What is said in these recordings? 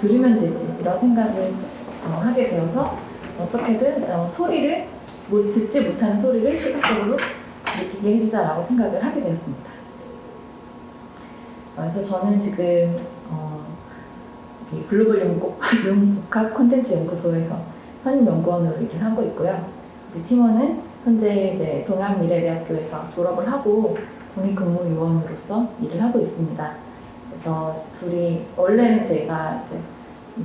들으면 되지 이런 생각을 하게 되어서 어떻게든 소리를 듣지 못하는 소리를 시각적으로 느끼게 해주자라고 생각을 하게 되었습니다. 그래서 저는 지금 글로벌 융복합 콘텐츠 연구소에서 선임연구원으로 일을 하고 있고요. 우리 팀원은 현재 이제 동양미래대학교에서 졸업을 하고 독립근무요원으로서 일을 하고 있습니다. 그래서 둘이 원래는 제가 이제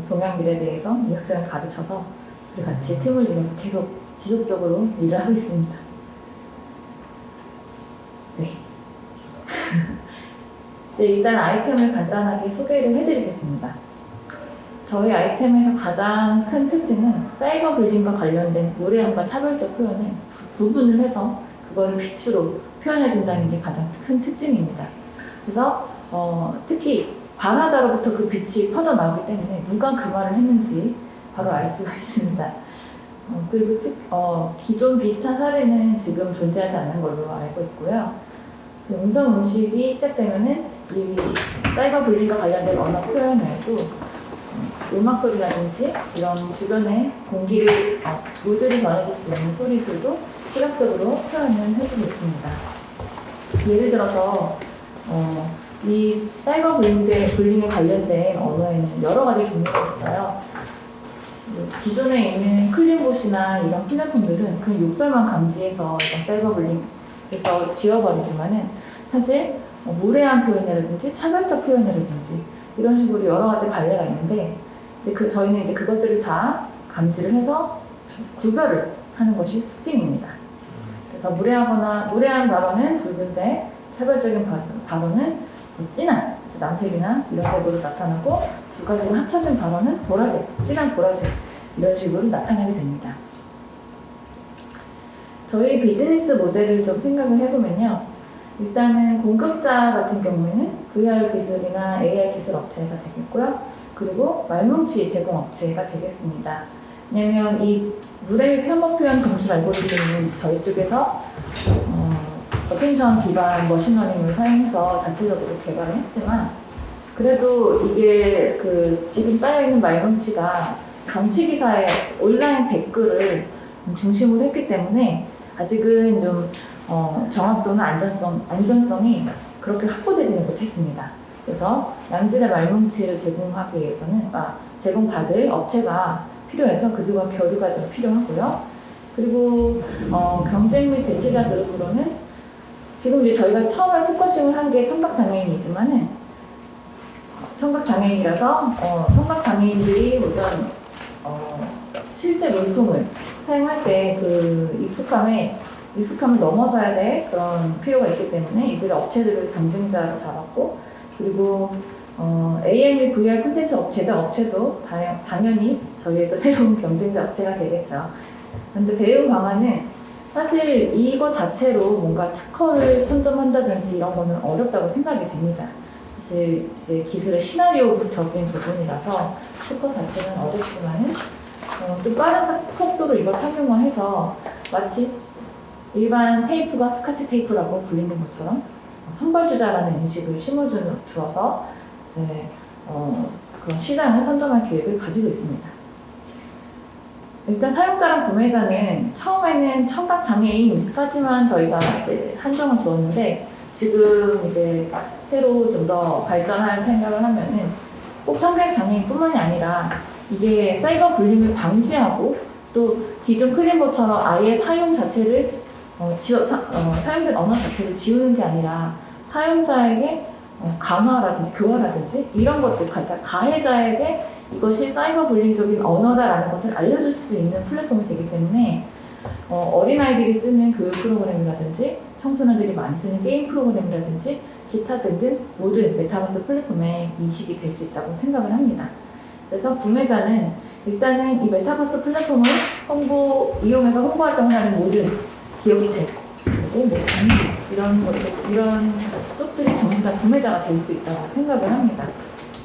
동양미래대에서 이 학생을 가르쳐서 우리 같이 팀을 이루면서 계속 지속적으로 일을 하고 있습니다. 네. 이제 일단 아이템을 간단하게 소개를 해드리겠습니다. 저희 아이템에서 가장 큰 특징은 사이버 불링과 관련된 무례함과 차별적 표현을 구분을 해서 그거를 빛으로 표현해준다는 게 가장 큰 특징입니다. 그래서 특히 발화자로부터 그 빛이 퍼져나오기 때문에 누가 그 말을 했는지 바로 알 수가 있습니다. 그리고 기존 비슷한 사례는 지금 존재하지 않는 걸로 알고 있고요. 음성 음식이 시작되면은 이 사이버 불링과 관련된 언어 표현 외에도 음악 소리라든지 이런 주변의 공기를 물들이 전해줄 수 있는 소리들도 시각적으로 표현을 해주고 있습니다. 예를 들어서 이 사이버 불링에 관련된 언어에는 여러 가지 종류가 있어요. 기존에 있는 클린봇이나 이런 플랫폼들은 그 욕설만 감지해서 사이버 불링에서 지워버리지만은 사실 무례한 표현이라든지 차별적 표현이라든지 이런 식으로 여러 가지 관례가 있는데 이제 저희는 이제 그것들을 다 감지를 해서 구별을 하는 것이 특징입니다. 그래서 무례한 발언은 붉은색, 차별적인 발언은 진한 남색이나 이런 색으로 나타나고 두 가지가 합쳐진 발언은 보라색, 진한 보라색 이런 식으로 나타나게 됩니다. 저희 비즈니스 모델을 좀 생각을 해보면요. 일단은 공급자 같은 경우에는 VR 기술이나 AR 기술 업체가 되겠고요. 그리고 말뭉치 제공 업체가 되겠습니다. 왜냐면 이 무례 혐오 표현 검출 알고리즘은 저희 쪽에서 어텐션 기반 머신러닝을 사용해서 자체적으로 개발을 했지만 그래도 이게 지금 쌓여있는 말뭉치가 정치기사의 온라인 댓글을 중심으로 했기 때문에 아직은 좀 정확도나 안전성이 그렇게 확보되지는 못했습니다. 그래서 양질의 말뭉치를 제공하기 위해서는 제공받을 업체가 필요해서 그들과 교류가 좀 필요하고요. 그리고 경쟁 및 대체자 그룹으로는 지금 이제 저희가 처음에 포커싱을 한 게 청각장애인이지만은 청각장애인이라서 청각장애인들이 어떤 실제 물통을 사용할 때 익숙함을 넘어서야 될 그런 필요가 있기 때문에 이들의 업체들을 경쟁자로 잡았고 그리고 AR 및 VR 콘텐츠 제작 업체도 당연히 저희의 또 새로운 경쟁자 업체가 되겠죠. 그런데 대응 방안은 사실 이거 자체로 뭔가 특허를 선점한다든지 이런 거는 어렵다고 생각이 됩니다. 사실 이제 기술의 시나리오적인 부분이라서 특허 자체는 어렵지만은 또 빠른 속도로 이걸 상용화해서 마치 일반 테이프가 스카치 테이프라고 불리는 것처럼 선벌주자라는 인식을 심어주어서 이제 그런 시장을 선점할 계획을 가지고 있습니다. 일단 사용자랑 구매자는 처음에는 청각장애인까지만 저희가 이제 한정을 두었는데 지금 이제 새로 좀 더 발전할 생각을 하면은 꼭 청각장애인뿐만이 아니라 이게 사이버 불링을 방지하고 또 기존 클린봇처럼 아예 사용 자체를 사용된 언어 자체를 지우는 게 아니라 사용자에게 강화라든지 교화라든지 이런 것들, 그러니까 가해자에게 이것이 사이버 불링적인 언어다라는 것을 알려줄 수도 있는 플랫폼이 되기 때문에 어린아이들이 쓰는 교육 프로그램이라든지 청소년들이 많이 쓰는 게임 프로그램이라든지 기타 등등 모든 메타버스 플랫폼에 인식이 될 수 있다고 생각을 합니다. 그래서 구매자는 일단은 이 메타버스 플랫폼을 이용해서 홍보 활동을 하는 모든 기업체 그리고 이런 쪽들이 전부 다 구매자가 될 수 있다고 생각을 합니다.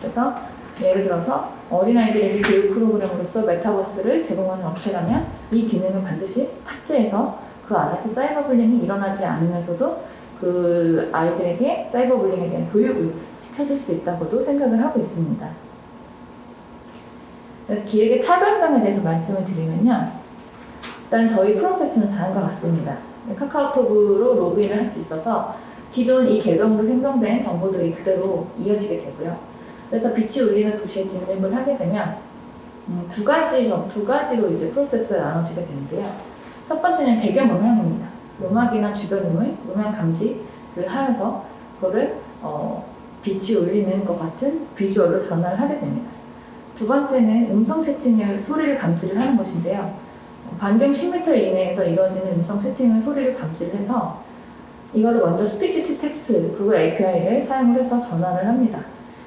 그래서 예를 들어서 어린아이들에게 교육 프로그램으로서 메타버스를 제공하는 업체라면 이 기능을 반드시 탑재해서 그 안에서 사이버 불링이 일어나지 않으면서도 그 아이들에게 사이버 불링에 대한 교육을 시켜줄 수 있다고도 생각을 하고 있습니다. 그래서 기획의 차별성에 대해서 말씀을 드리면요. 일단 저희 프로세스는 다음과 같습니다. 카카오톡으로 로그인을 할 수 있어서 기존 이 계정으로 생성된 정보들이 그대로 이어지게 되고요. 그래서 빛이 울리는 도시에 진입을 하게 되면 두 가지로 이제 프로세스가 나눠지게 되는데요. 첫 번째는 배경 음향입니다. 음악이나 주변음을 음향 감지를 하면서 그거를 빛이 울리는 것 같은 비주얼로 전환을 하게 됩니다. 두 번째는 음성 세팅을 소리를 감지를 하는 것인데요. 반경 10m 이내에서 이루어지는 음성 세팅을 소리를 감지를 해서 이거를 먼저 스피치 투 텍스트 구글 API를 사용을 해서 전환을 합니다.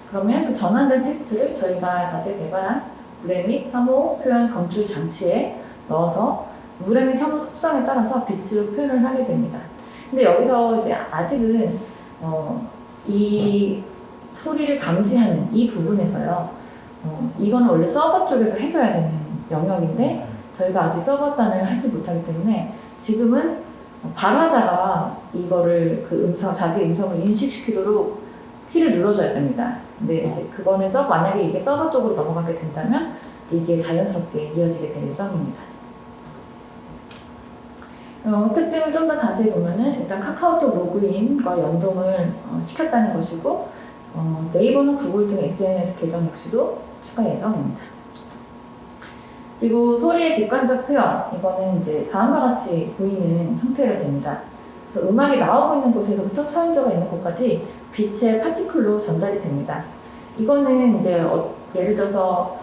그러면 그 전환된 텍스트를 저희가 자체 개발한 물레 및 혐오 표현 검출 장치에 넣어서 물레 및 혐오 속성에 따라서 빛으로 표현을 하게 됩니다. 근데 여기서 이제 아직은 이 소리를 감지하는 이 부분에서요. 이거는 원래 서버 쪽에서 해줘야 되는 영역인데 저희가 아직 서버 단을 하지 못하기 때문에 지금은 발화자가 이거를 자기 음성을 인식시키도록 키를 눌러줘야 됩니다. 근데 이제 그거는 만약에 이게 서버 쪽으로 넘어가게 된다면 이게 자연스럽게 이어지게 될 예정입니다. 특징을 좀 더 자세히 보면은 일단 카카오톡 로그인과 연동을 시켰다는 것이고 네이버는 구글 등 SNS 계정 역시도 추가 예정입니다. 그리고 소리의 직관적 표현, 이거는 이제 다음과 같이 보이는 형태로 됩니다. 그래서 음악이 나오고 있는 곳에서부터 사용자가 있는 곳까지 빛의 파티클로 전달이 됩니다. 이거는 이제 예를 들어서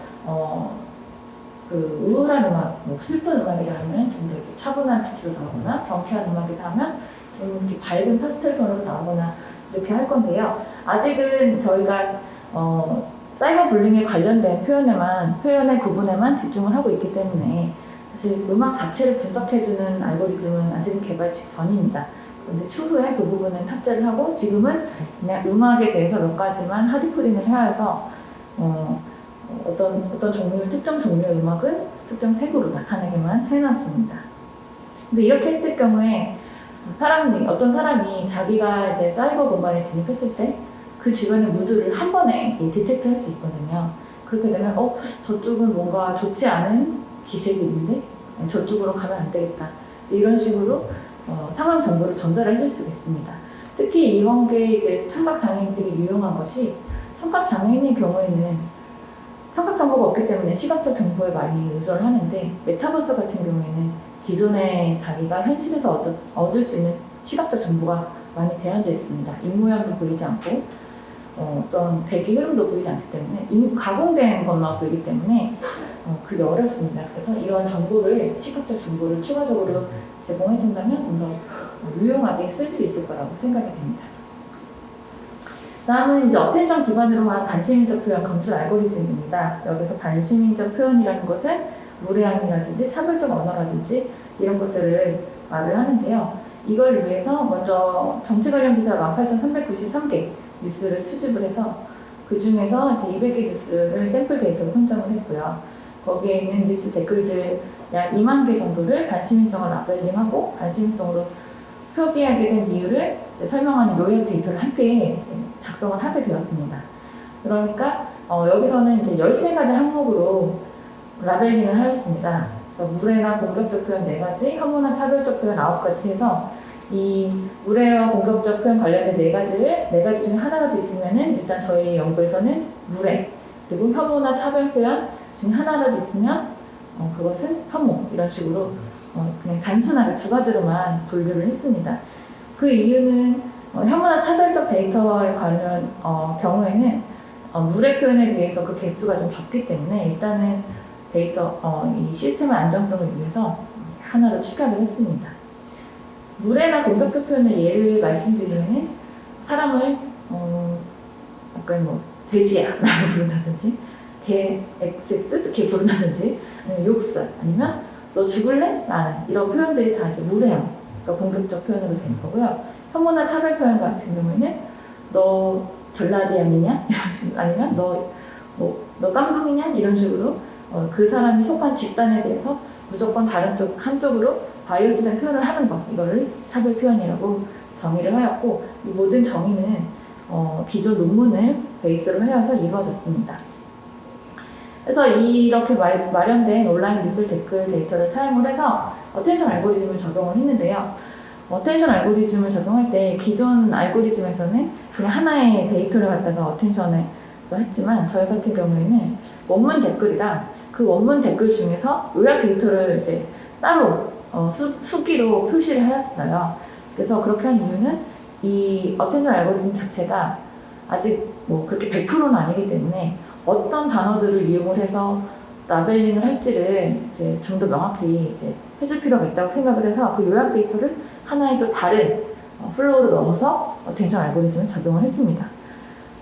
그 우울한 음악, 슬픈 음악이라 하면 좀 더 이렇게 차분한 빛으로 나오거나 경쾌한 음악이라 하면 좀 이렇게 밝은 파스텔 톤으로 나오거나 이렇게 할 건데요. 아직은 저희가 사이버 불링에 관련된 표현의 구분에만 집중을 하고 있기 때문에 사실 음악 자체를 분석해주는 알고리즘은 아직은 개발식 전입니다. 그런데 추후에 그 부분은 탑재를 하고 지금은 그냥 음악에 대해서 몇 가지만 하드코딩을 하여서 특정 종류의 음악은 특정 색으로 나타내게만 해놨습니다. 근데 이렇게 했을 경우에 어떤 사람이 자기가 이제 사이버 공간에 진입했을 때 그 주변의 무드를 한 번에 디텍트 할 수 있거든요. 그렇게 되면 저쪽은 뭔가 좋지 않은 기색이 있는데 저쪽으로 가면 안 되겠다. 이런 식으로 상황 정보를 전달해 줄 수가 있습니다. 특히 이런 게 이제 청각 장애인들이 유용한 것이 청각 장애인의 경우에는 청각 정보가 없기 때문에 시각적 정보에 많이 의존을 하는데 메타버스 같은 경우에는 기존에 자기가 현실에서 얻을 수 있는 시각적 정보가 많이 제한되어 있습니다. 입모양도 보이지 않고 어떤 대기 흐름도 보이지 않기 때문에 가공된 것만 보이기 때문에 그게 어렵습니다. 그래서 이런 시각적 정보를 추가적으로 제공해 준다면 좀 더 유용하게 쓸 수 있을 거라고 생각이 됩니다. 다음은 이제 어텐션 기반으로 한 반시민적 표현 검출 알고리즘입니다. 여기서 반시민적 표현이라는 것은 무례함이라든지 차별적 언어라든지 이런 것들을 말을 하는데요. 이걸 위해서 먼저 정치 관련 기사 18,393개 뉴스를 수집을 해서 그 중에서 이제 200개 뉴스를 샘플 데이터로 선정을 했고요. 거기에 있는 뉴스 댓글들 약 2만 개 정도를 반시민성을 라벨링하고 반시민성으로 표기하게 된 이유를 설명하는 요약 데이터를 함께 작성을 하게 되었습니다. 그러니까 여기서는 이제 13가지 항목으로 라벨링을 하였습니다. 무례나 공격적 표현 4가지, 혐오나 차별적 표현 9가지 해서 이 무례와 공격적 표현 관련된 4가지 중에 하나라도 있으면은 일단 저희 연구에서는 무례, 그리고 혐오나 차별 표현 중에 하나라도 있으면 그것은 혐오, 이런 식으로 그냥 단순하게 2가지로만 분류를 했습니다. 그 이유는 혐오나 차별적 데이터에 관련 경우에는 무례 표현에 비해서 그 개수가 좀 적기 때문에 일단은 이 시스템의 안정성을 위해서 하나로 추가를 했습니다. 무례나 공격적 표현의 예를 말씀드리면은 사람을 약간 돼지야 라고 부른다든지 개 XX 이렇게 부른다든지 아니면 욕설 아니면 너 죽을래? 라는 이런 표현들이 다 이제 무례함, 그러니까 공격적 표현으로 되는 거고요. 혐오나 차별 표현 같은 경우에는 너 전라디안이냐? 아니면 너 깜둥이냐? 이런 식으로 그 사람이 속한 집단에 대해서 무조건 한쪽으로 바이어스된 표현을 하는 것, 이거를 차별 표현이라고 정의를 하였고 이 모든 정의는 기존 논문을 베이스로 하여서 이루어졌습니다. 그래서 이렇게 마련된 온라인 미술 댓글 데이터를 사용을 해서 어텐션 알고리즘을 적용을 했는데요. 어텐션 알고리즘을 적용할 때 기존 알고리즘에서는 그냥 하나의 데이터를 갖다가 어텐션을 했지만 저희 같은 경우에는 원문 댓글이랑 그 원문 댓글 중에서 요약 데이터를 이제 따로 수기로 표시를 하였어요. 그래서 그렇게 한 이유는 이 어텐션 알고리즘 자체가 아직 뭐 그렇게 100%는 아니기 때문에 어떤 단어들을 이용을 해서 라벨링을 할지를 이제 좀 더 명확히 이제 해줄 필요가 있다고 생각을 해서 그 요약 데이터를 하나의 또 다른 플로우로 넣어서 어텐션 알고리즘을 적용을 했습니다.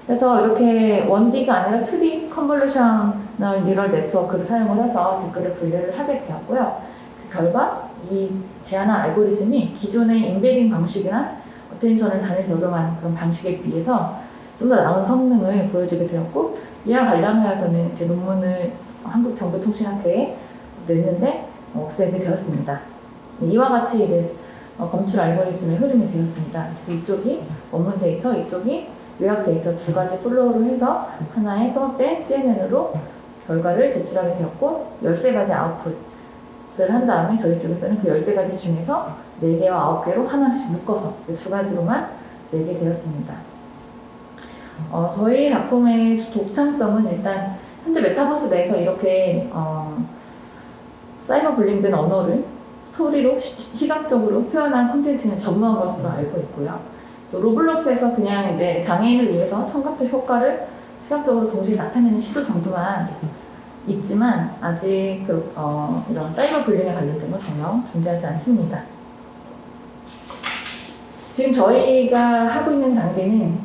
그래서 이렇게 1D가 아니라 2D 컨볼루셔널 뉴럴 네트워크를 사용을 해서 댓글을 분류를 하게 되었고요. 그 결과 이 제안한 알고리즘이 기존의 인베딩 방식이나 어텐션을 단일 적용한 그런 방식에 비해서 좀 더 나은 성능을 보여주게 되었고, 이와 관련하여서는 이제 논문을 한국정보통신학회에 냈는데 억셉이 되었습니다. 이와 같이 이제 검출 알고리즘의 흐름이 되었습니다. 이쪽이 원문 데이터, 이쪽이 요약 데이터 두 가지 플로우를 해서 하나의 통합된 CNN으로 결과를 제출하게 되었고 13가지 아웃풋을 한 다음에 저희 쪽에서는 그 13가지 중에서 4개와 9개로 하나씩 묶어서 두 가지로만 내게 되었습니다. 저희 작품의 독창성은 일단 현재 메타버스 내에서 이렇게 사이버 블링된 언어를 소리로 시각적으로 표현한 콘텐츠는 전무한 것으로 알고 있고요. 또 로블록스에서 그냥 이제 장애인을 위해서 청각적 효과를 시각적으로 동시에 나타내는 시도 정도만 있지만 아직 이런 사이버 블링에 관련된 건 전혀 존재하지 않습니다. 지금 저희가 하고 있는 단계는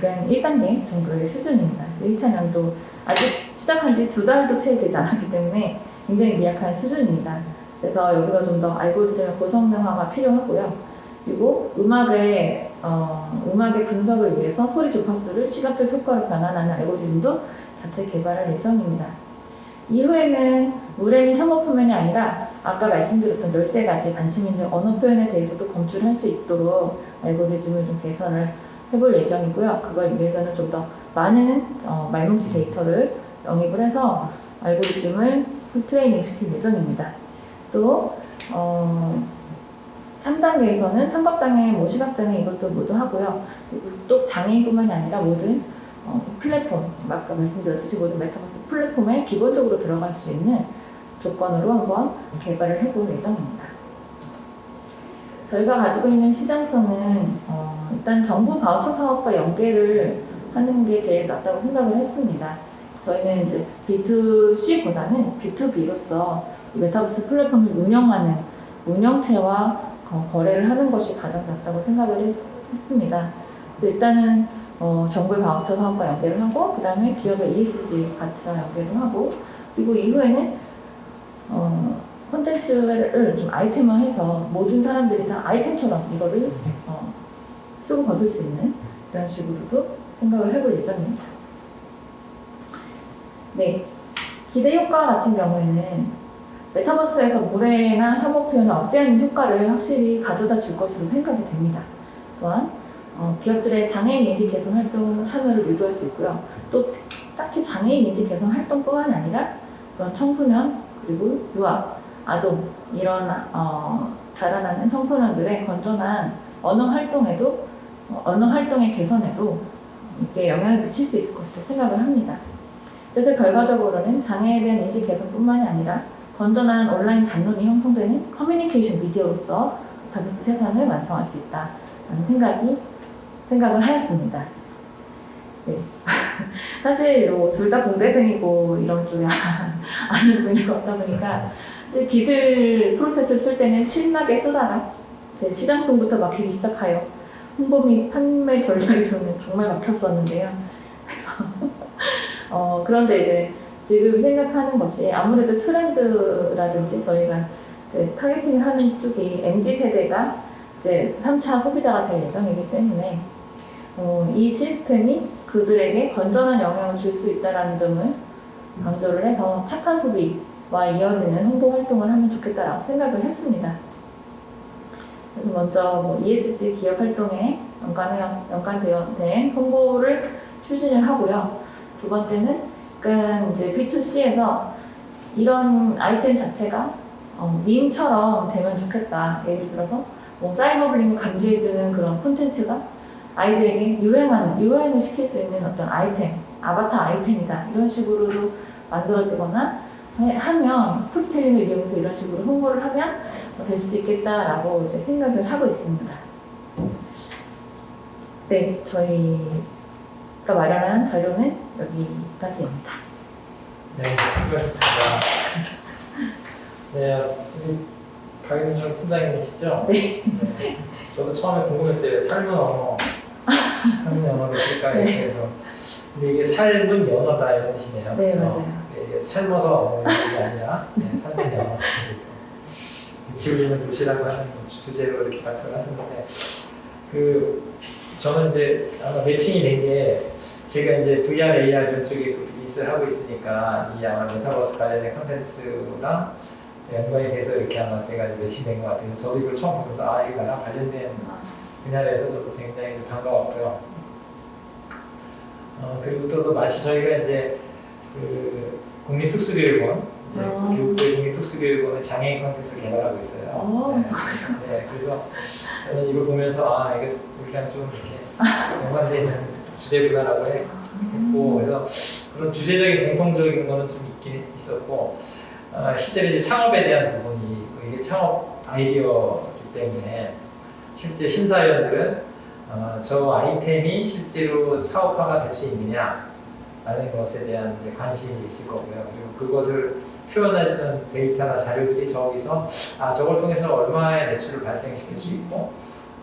약간 1단계 정도의 수준입니다. 1차 연도 아직 시작한 지 2달도 채 되지 않았기 때문에 굉장히 미약한 수준입니다. 그래서 여기서 좀 더 알고리즘의 고성능화가 필요하고요. 그리고 음악의 분석을 위해서 소리 주파수를 시각적 효과로 변환하는 알고리즘도 자체 개발할 예정입니다. 이후에는 물의 및 혐오 표현이 아니라 아까 말씀드렸던 13가지 관심 있는 언어 표현에 대해서도 검출할 수 있도록 알고리즘을 좀 개선을 해볼 예정이고요. 그걸 위해서는 좀 더 많은 말뭉치 데이터를 영입을 해서 알고리즘을 트레이닝 시킬 예정입니다. 또 3단계에서는 청각장애, 시각장애 이것도 모두 하고요. 그리고 또 장애인뿐만이 아니라 모든 플랫폼, 아까 말씀드렸듯이 모든 메타버스 플랫폼에 기본적으로 들어갈 수 있는 조건으로 한번 개발을 해볼 예정입니다. 저희가 가지고 있는 시장성은 일단 정부 바우처 사업과 연계를 하는 게 제일 낫다고 생각을 했습니다. 저희는 이제 B2C보다는 B2B로서 메타버스 플랫폼을 운영하는 운영체와 거래를 하는 것이 가장 낫다고 생각을 했습니다. 일단은 정부의 바우처 사업과 연계를 하고 그 다음에 기업의 ESG 가치와 연계를 하고 그리고 이후에는 콘텐츠를 좀 아이템화해서 모든 사람들이 다 아이템처럼 이거를 쓰고 벗을 수 있는 이런 식으로도 생각을 해볼 예정입니다. 네, 기대 효과 같은 경우에는 메타버스에서 모래나 혐오 표현을 억제하는 효과를 확실히 가져다 줄 것으로 생각이 됩니다. 또한 기업들의 장애인 인식 개선 활동 참여를 유도할 수 있고요. 또 딱히 장애인 인식 개선 활동뿐만 아니라 그런 청소년 그리고 유아, 아동 이런 자라나는 청소년들의 건전한 언어 활동의 개선에도 이게 영향을 미칠 수 있을 것으로 생각을 합니다. 그래서 결과적으로는 장애에 대한 인식 개선뿐만이 아니라 건전한 온라인 담론이 형성되는 커뮤니케이션 미디어로서 메타버스 세상을 완성할 수 있다라는 생각을 하였습니다. 네. 사실 둘 다 공대생이고 이런 쪽에 아는 분이 없다 보니까 기술 프로세스를 쓸 때는 신나게 쓰다가 이제 시장통부터 막히기 시작하여 홍보 및 판매 전략으로는 정말 막혔었는데요. 그래서 그런데 이제 지금 생각하는 것이 아무래도 트렌드라든지 저희가 타겟팅을 하는 쪽이 MZ세대가 이제 3차 소비자가 될 예정이기 때문에 이 시스템이 그들에게 건전한 영향을 줄 수 있다는 점을 강조를 해서 착한 소비와 이어지는 홍보 활동을 하면 좋겠다라고 생각을 했습니다. 그래서 먼저 ESG 기업 활동에 연관된 홍보를 추진을 하고요. 두 번째는 약간 이제 B2C에서 이런 아이템 자체가 밈처럼 되면 좋겠다. 예를 들어서 뭐 사이버블링을 감지해주는 그런 콘텐츠가 아이들에게 유행을 시킬 수 있는 어떤 아이템, 아바타 아이템이다. 이런 식으로도 만들어지거나 하면 스토리텔링을 이용해서 이런 식으로 홍보를 하면 될 수도 있겠다라고 이제 생각을 하고 있습니다. 네, 저희가 마련한 자료는 여기까지입니다. 네, 수고하셨습니다. 네, 우리 박윤정 팀장님이시죠? 네. 네. 저도 처음에 궁금했어요. 삶은 언어가 있을까? 네. 그래서 근데 이게 삶은 연어다 이런 뜻이네요. 네, 그렇죠? 맞아요. 네, 이게 삶어서 언어가 아니라 삶은 연어. 그래서 지울리는 도시라고 하는 주제로 이렇게 발표를 하셨는데 저는 이제 아마 매칭이 된 게 제가 이제 VR, AR 이런 쪽에 비즈니스를 하고 있으니까 이 아마 메타버스 관련된 콘텐츠랑 연관이 돼서 이렇게 아마 제가 매칭된 것 같아요. 저도 이걸 처음 보면서 이게 나랑 관련된 분야에서도 굉장히 반가웠고요. 그리고 또 마치 저희가 이제 국립특수교육원, 교육부의 국립특수교육원의 장애인 콘텐츠를 개발하고 있어요. 네, 그래서 저는 이걸 보면서 이게 우리랑 좀 이렇게 연관되어 있는 주제구나라고 했고, 그래서 그런 주제적인 공통적인 거는 좀 있긴 있었고, 실제로 이제 창업에 대한 부분이 이게 창업 아이디어이기 때문에 실제 심사위원들은 저 아이템이 실제로 사업화가 될 수 있느냐라는 것에 대한 이제 관심이 있을 거고요. 그리고 그것을 표현해주는 데이터나 자료들이 저기서 저걸 통해서 얼마의 매출을 발생시킬 수 있고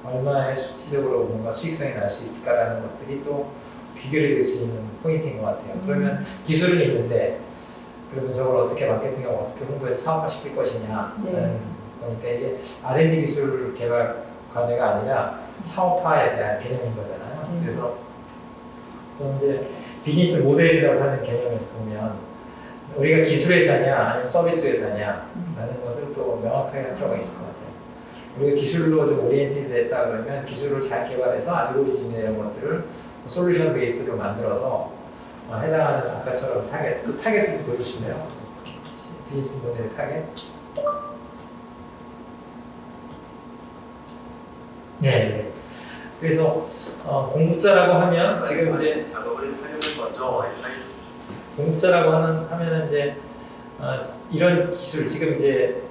얼마의 수치적으로 뭔가 수익성이 날 수 있을까라는 것들이 또 비교를 될 수 있는 포인트인 것 같아요. 그러면 기술은 있는데 그러면 저걸 어떻게 마케팅하고 어떻게 홍보해서 사업화시킬 것이냐라는 거니까 이게 R&D 기술 개발 과제가 아니라 사업화에 대한 개념인 거잖아요. 그래서 이제 비즈니스 모델이라고 하는 개념에서 보면 우리가 기술 회사냐 아니면 서비스 회사냐라는 것을 또 명확하게 할 필요가 있을 것 같아요. 우리가 기술로 좀 오리엔티드 됐다 그러면 기술을 잘 개발해서 알고리즘이나 이런 것들을 솔루션 베이스로 만들어서 해당하는 아까처럼 타겟, 그 타겟을 좀 보여주시네요. 비즈니스 모델 타겟. 네. 그래서 공급자라고 하면 지금 이제 작업을 하려는 거죠. 공급자라고 하면은 이제 이런 기술 지금 이제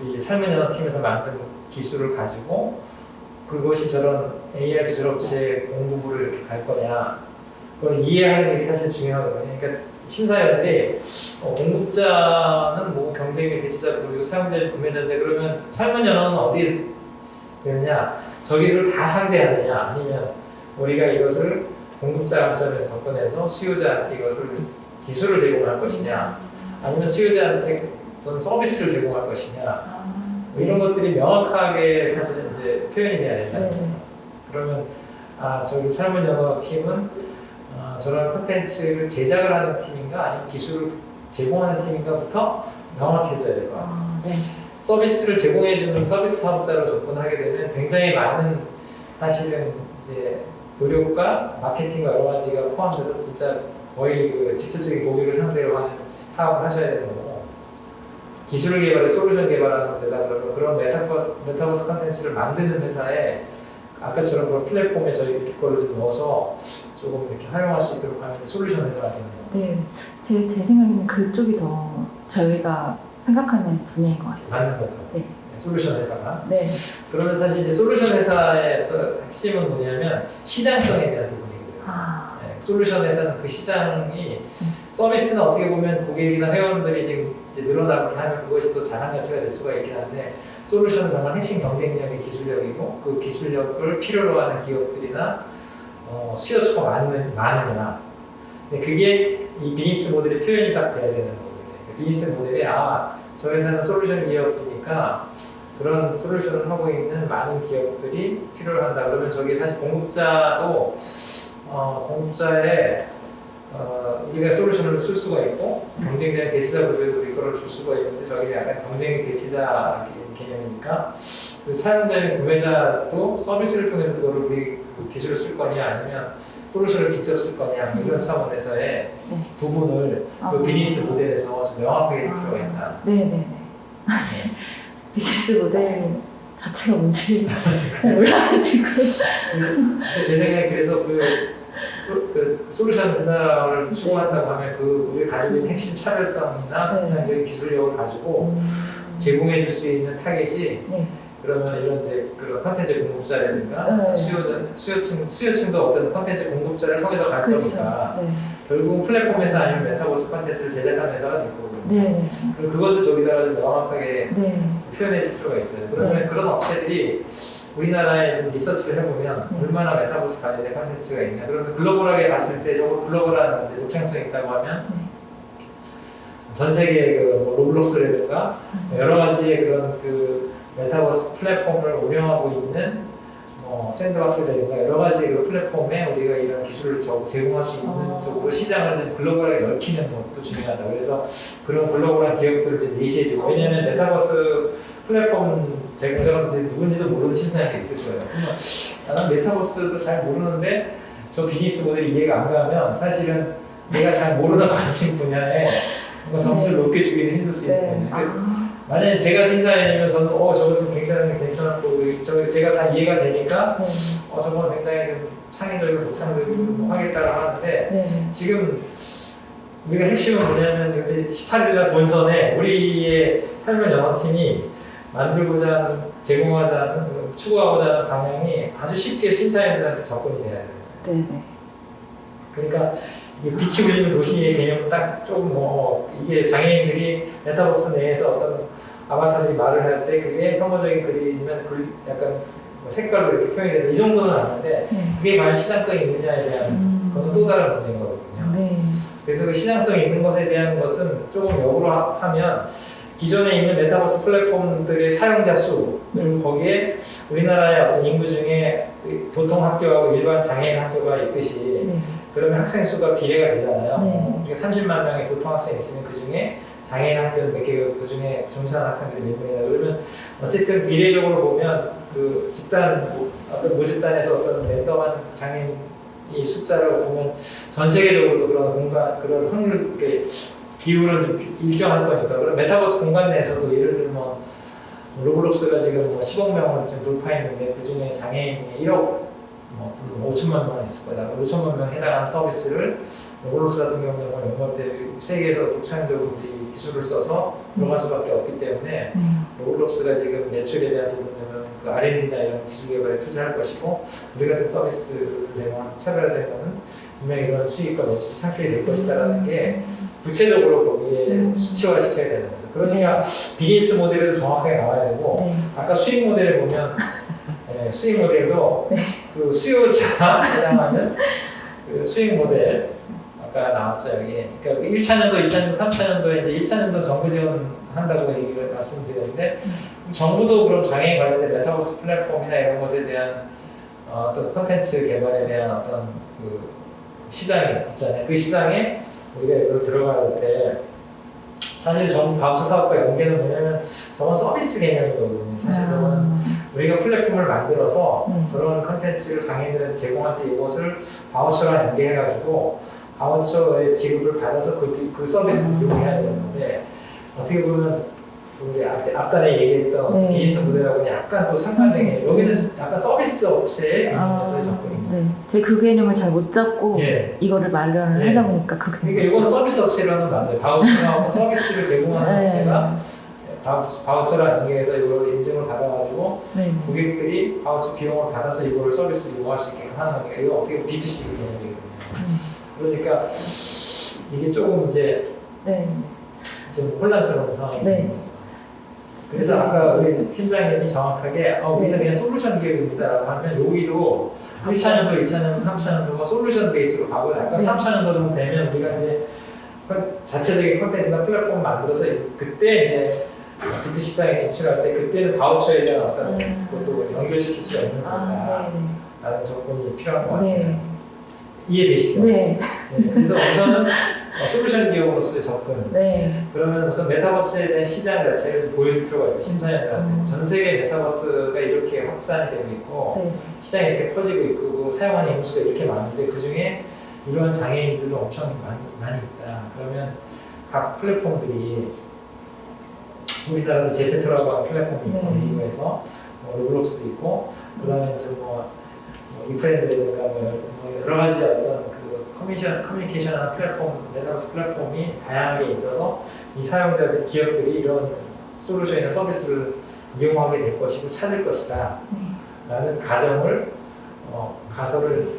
우리 삶의 연어 팀에서 만든 기술을 가지고 그것이 저런 AR 기술 업체에 공급을 이렇게 갈 거냐 그걸 이해하는 게 사실 중요하거든요. 그러니까 심사위원들이 공급자는 뭐 경쟁의 대치자 그리고 사용자인 구매자인데 그러면 삶의 연어는 어디에 되느냐 저 기술을 다 상대하느냐 아니면 우리가 이것을 공급자 관점에서 접근해서 수요자한테 이것을 기술을 제공할 것이냐 아니면 수요자한테 어떤 서비스를 제공할 것이냐 뭐 이런 것들이 명확하게 사실은 이제 표현이 돼야 된다는 거죠. 그러면 저기 삶은 영어 팀은 저런 콘텐츠를 제작을 하는 팀인가 아니면 기술을 제공하는 팀인가부터 명확해져야 될 것 같아요. 서비스를 제공해주는 서비스 사업자로 접근하게 되면 굉장히 많은 사실은 이제 노력과 마케팅과 여러 가지가 포함돼서 진짜 거의 그 직접적인 고객을 상대로 하는 사업을 하셔야 되는 거고 기술을 개발해 솔루션 개발하는 데다 그런 메타버스 컨텐츠를 만드는 회사에 아까처럼 그런 플랫폼에 저희 거를 좀 넣어서 조금 이렇게 활용할 수 있도록 하면 솔루션 회사가 되는 거죠. 네, 제 생각에는 그쪽이 더 저희가 생각하는 분야인 것 같아요. 맞는 거죠. 네. 솔루션 회사가. 네. 그러면 사실 이제 솔루션 회사의 또 핵심은 뭐냐면 시장성에 대한 부분이거든요. 네, 솔루션 회사는 그 시장이 서비스는 어떻게 보면 고객이나 회원들이 지금 이제 늘어나게 하면 그것이 또 자산 가치가 될 수가 있긴 한데 솔루션은 정말 핵심 경쟁력이 기술력이고 그 기술력을 필요로 하는 기업들이나 수요처가 많으냐. 근데 그게 이 비즈니스 모델의 표현이 딱 돼야 되는 거거든요. 비즈니스 모델이 저 회사는 솔루션 기업이니까 그런 솔루션을 하고 있는 많은 기업들이 필요로 한다. 그러면 저기 사실 공급자도 공급자의 우리가 솔루션을 쓸 수가 있고 경쟁자의 대치자 구조에도 이거를 줄 수가 있는데 저기 약간 경쟁의 대치자 개념이니까 그 사용자인 구매자도 서비스를 통해서 그걸 우리 기술을 쓸 거냐 아니면 솔루션을 직접 쓸 거냐 이런 차원에서의 네. 부분을 그 비즈니스 모델에서 좀 명확하게 할 필요가 있다. 네네네. 아직 비즈니스 모델 자체가 뭔지 잘 몰라가지고. 제 생각에 그래서 그 솔루션 회사를 추구한다고 하면 그 우리 가지고 있는 핵심 차별성이나 네. 현장적인 기술력을 가지고 제공해 줄 수 있는 타겟이 네. 그러면 이런 이제 그런 컨텐츠 공급자라든가 네. 수요층도 어떤 컨텐츠 공급자를 통해서 갈 그렇죠. 거니까 네. 결국은 플랫폼에서 아니면 메타버스 컨텐츠를 제작하는 회사가 될 거거든요. 네. 그리고 그것을 저기다가 좀 명확하게 네. 표현해 줄 필요가 있어요. 그러면 네. 그런 업체들이 우리나라에 좀 리서치를 해보면 네. 얼마나 메타버스 관련된 컨텐츠가 있냐. 그러면 글로벌하게 봤을 때 저거 글로벌한 이제 독창성이 있다고 하면 전 세계 그뭐 로블록스라든가 여러 가지의 그런 그 메타버스 플랫폼을 운영하고 있는 뭐 샌드박스라든가 여러 가지 그 플랫폼에 우리가 이런 기술을 제공할 수 있는 쪽으로 시장을 좀 글로벌하게 넓히는 것도 중요하다. 그래서 그런 글로벌한 기업들을 좀 예시해주고 왜냐하면 메타버스 플랫폼 제공자가 누군지도 모르는 심사위원이 있을 거예요. 그러면 나는 메타버스도 잘 모르는데 저 비즈니스 모델이 이해가 안 가면 사실은 내가 잘 모르는 관심 분야에 뭔가 점수를 높게 주기는 힘들 수 있는 거예요. 만약에 제가 심사위원이면 저는 저것은 굉장히 괜찮았고 제가 다 이해가 되니까 저건 굉장히 좀 창의적이고 독창적이고 뭐 하겠다고 하는데 지금 우리가 핵심은 뭐냐면 우리 18일날 본선에 우리의 삶의 영어팀이 만들고자 하는, 제공하자 하는, 추구하고자 하는 방향이 아주 쉽게 심사위원들한테 접근이 돼야 돼요. 네네. 그러니까 이 빛이 울리는 도시의 개념은 딱 조금 이게 장애인들이 메타버스 내에서 어떤 아바타들이 말을 할 때 그게 혐오적인 글이면 약간 뭐 색깔로 이렇게 표현이 된다 이 정도는 아는데 그게 과연 시장성이 있느냐에 대한 그건 또 다른 문제인 거거든요. 네. 그래서 그 시장성이 있는 것에 대한 것은 조금 역으로 하면 기존에 있는 메타버스 플랫폼들의 사용자 수 그리고 거기에 우리나라의 어떤 인구 중에 보통 학교하고 일반 장애인 학교가 있듯이 그러면 학생 수가 비례가 되잖아요. 그러니까 30만 명의 보통 학생이 있으면 그 중에 장애인 학교는 몇 개고 그 중에 중소한 학생들이 몇 명이다. 그러면 어쨌든 비례적으로 보면 그 집단 어떤 모집단에서 어떤 랜덤한 장애인이 숫자를 보면 전 세계적으로도 그런 공간 그런 확률 비율은 좀 일정할 거니까 그럼 메타버스 공간 내에서도 예를 들면 로블록스가 지금 뭐 10억 명을 좀 돌파했는데 그 중에 장애인이 1억 5천만 명 있을 거다. 5천만 명 해당하는 서비스를 로블록스 같은 경우는 연말 때 세계에서 독창적으로 이 기술을 써서 들어갈 수밖에 없기 때문에 로블록스가 지금 매출에 대한 부분은 그 R&D나 이런 기술 개발에 투자할 것이고 우리 같은 서비스를 내가 차별화된 거는 분명히 이런 수익과 매출이 창출이 될 것이다라는 게 구체적으로 거기에 수치화 시켜야 되는 거죠. 그러니까 비즈니스 모델도 정확하게 나와야 되고 아까 수익 모델을 보면 수익 모델도 그 수요자 해당하는 그 수익 모델 아까 나왔죠 여기. 그러니까 1차년도, 2차년도, 3차년도에 이제 1차년도 정부 지원한다고 얘기를 말씀드렸는데 정부도 그럼 장애인 관련된 메타버스 플랫폼이나 이런 것에 대한 어떤 콘텐츠 개발에 대한 어떤 그 시장이 있잖아요. 그 시장에 우리가 이걸 들어갈 때 사실 전 바우처 사업과 연계는 뭐냐면 저건 서비스 개념이거든요. 사실 저건 우리가 플랫폼을 만들어서 그런 컨텐츠를 장애인들한테 제공할 때 이것을 바우처랑 연계해가지고 바우처의 지급을 받아서 그 서비스를 이용해야 되는데 어떻게 보면 우리 앞단에 얘기했던 비즈니스 모델하고는 약간 또 상반되게 여기는 약간 서비스 업체의 개념에서의 접근입니다. 제가 그 개념을 잘 못 잡고 이거를 마련을 하다 보니까 그렇게 그러니까 이거는 서비스 업체라는 맞아요. 바우처하고 서비스를 제공하는 업체가 바우처랑 연계해서 이걸 인증을 받아가지고 고객들이 바우처 비용을 받아서 이걸 서비스 이용할 수 있게 하는 거니까 이거 어떻게 보면 B2C 개념이거든요. 그러니까 이게 조금 이제 좀 혼란스러운 상황이 되는 거죠. 그래서 아까 우리 팀장님이 정확하게 우리는 그냥 솔루션 기업입니다라고 하면 여기도 1차년도, 2차년도, 3차년도가 솔루션 베이스로 가고 약간 3차년도 정도 되면 우리가 이제 자체적인 콘텐츠나 플랫폼 만들어서 그때 이제 B2C 시장에 진출할 때 그때는 바우처에 대한 어떤 것도 연결시킬 수가 있는 거다 라는 조건이 필요한 것 같아요. 이해되시죠? 그래서 우선은 솔루션 기업으로서의 접근. 네. 그러면 우선 메타버스에 대한 시장 자체를 좀 보여줄 필요가 있어요. 심사위원들한테. 전 세계 메타버스가 이렇게 확산이 되고 있고 네. 시장이 이렇게 커지고 있고 사용하는 인구수가 이렇게 많은데 그 중에 이러한 장애인들도 엄청 많이 있다. 그러면 각 플랫폼들이 우리나라도 제페토라고 하는 플랫폼이 있고 네. 미국에서 로블록스도 있고 그다음에 이제 이프렌드라든가 여러 가지 어떤 그 커뮤니케이션하는 플랫폼, 메타버스 플랫폼이 다양하게 있어서 이 사용자 기업들이 이런 솔루션이나 서비스를 이용하게 될 것이고 찾을 것이다 라는 가정을 가설을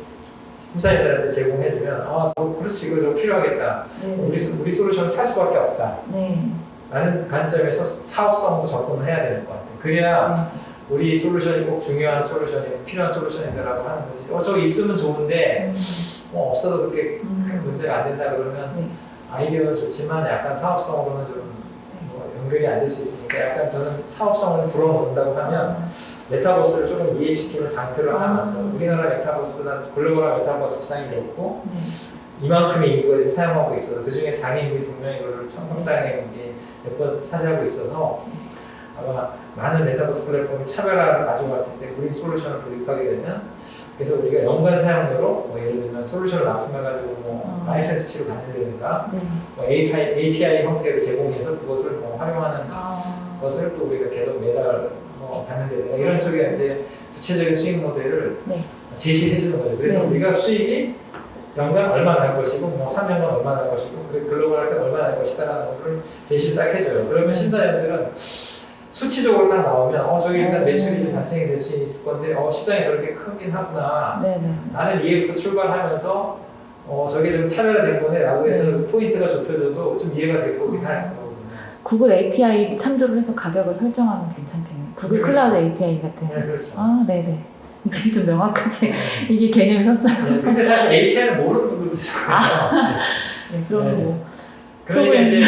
심사위원들한테 제공해주면 그렇지 이거 좀 필요하겠다. 네. 우리 솔루션을 살 수밖에 없다. 네. 라는 관점에서 사업성도 접근을 해야 되는 것 같아요. 그래야 우리 솔루션이 꼭 중요한 솔루션이고 필요한 솔루션이다라고 하는 거지. 저거 있으면 좋은데 없어도 그렇게 큰 문제가 안 된다 그러면 네. 아이디어는 좋지만 약간 사업성으로는 좀 연결이 안 될 수 있으니까 약간 저는 사업성을 불어넣는다고 하면 메타버스를 조금 이해시키는 장표를 하나 만들어. 우리나라 메타버스나 글로벌한 메타버스 시장이 됐고 이만큼의 인구가 지금 사용하고 있어서 그 중에 장애인들이 분명히 이걸 청각장애인들이 몇 번 차지하고 있어서 아마 많은 메타버스 플랫폼이 차별화를 가져갔을 때 우리 솔루션을 도입하게 되면 그래서 우리가 연간 사용료로 예를 들면 솔루션을 납품해가지고 라이센스 피를 받는다든가 API 형태로 제공해서 그것을 활용하는 것을 또 우리가 계속 매달 받는다든가 이런 쪽에 이제 구체적인 수익 모델을 제시해 주는 거죠. 그래서 우리가 수익이 연간 얼마 날 것이고 3년간 얼마 날 것이고 글로벌 때 얼마 날 것이다라는 것을 제시를 딱 해줘요. 그러면 심사위원들은 수치적으로 딱 나오면 저기 일단 매출이 좀 발생이 될 수 있을 건데 시장이 저렇게 크긴 하구나. 나는 이해부터 출발하면서 저게 좀 차별화된 거네 라고 해서 포인트가 좁혀져도 좀 이해가 될 거긴 할 거거든요. 구글 API 참조를 해서 가격을 설정하면 괜찮겠네요. 구글 클라우드 API 같은. 네, 그렇죠. 네네. 이제 좀 명확하게 이게 개념이 섰어요. 네, 근데 사실 API는 모르는 분들도 있을 거예요. 네, 그럼 그러니까 이제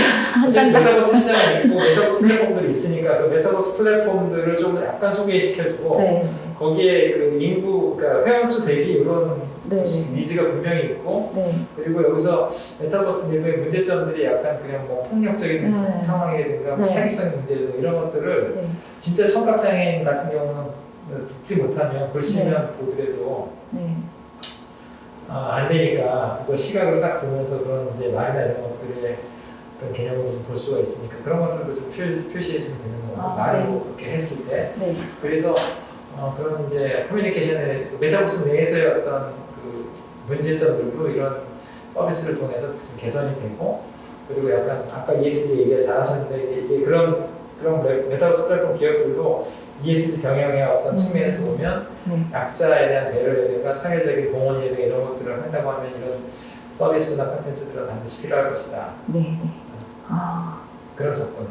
장 메타버스 시장이 있고 메타버스 플랫폼들이 있으니까 그 메타버스 플랫폼들을 좀 약간 소개시켜주고 거기에 그 인구, 그러니까 회원수 대비 이런 니즈가 분명히 있고 그리고 여기서 메타버스 내부의 문제점들이 약간 그냥 폭력적인 상황이라든가 사기성 문제 이런 것들을 진짜 청각장애인 같은 경우는 듣지 못하면 글씨만 보더라도 안 되니까 그걸 시각으로 딱 보면서 그런 이제 말이나 이런 것들의 어떤 개념을 좀 볼 수가 있으니까 그런 것들도 좀 표시해주면 되는 거고 말로 그렇게 했을 때 그래서 그런 이제 커뮤니케이션의 메타버스 내에서의 어떤 그 문제점들도 이런 서비스를 통해서 좀 개선이 되고 그리고 약간 아까 ESG 얘기가 잘하셨는데 이게 그런 메타버스 플랫폼 기업들도 ESG 경영의 어떤 측면에서 보면 약자에 대한 배려라든가 사회적인 공헌이라든가 이런 것들을 한다고 하면 이런 서비스나 콘텐츠들은 반드시 필요할 것이다. 그런 조건